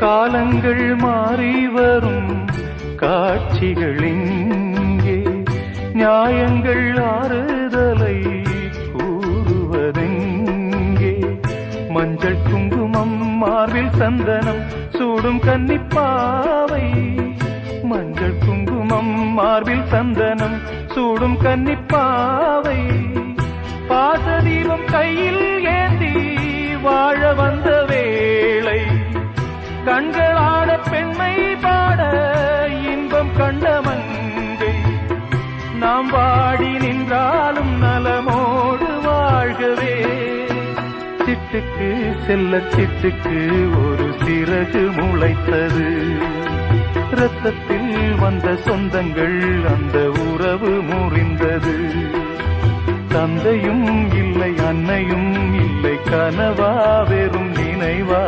காலங்கள் மாறி வரும் காட்சிகள் இங்கே, நியாயங்கள் ஆறுதலை கூறுவதெங்கே. மஞ்சள் குங்குமம் மார்பில் சந்தனம் சூடும் கன்னிப்பாவை, மஞ்சள் குங்குமம் மார்பில் சந்தனம் சூடும் கன்னிப்பாவை. பாசதீபம் கையில் ஏந்தி வாழ வந்த வேளை, கண்களாட பெண்மை பாட இன்பம் கண்ட மங்கை. நாம் வாடி நின்றாலும் நலமோடு வாழ்கவே. சிட்டுக்கு செல்ல சிட்டுக்கு ஒரு சிறகு முளைத்தது, இரத்தத்தில் வந்த சொந்தங்கள் அந்த உறவு முறிந்தது. தந்தையும் இல்லை அன்னையும் இல்லை, கனவா வெறும் நினைவா.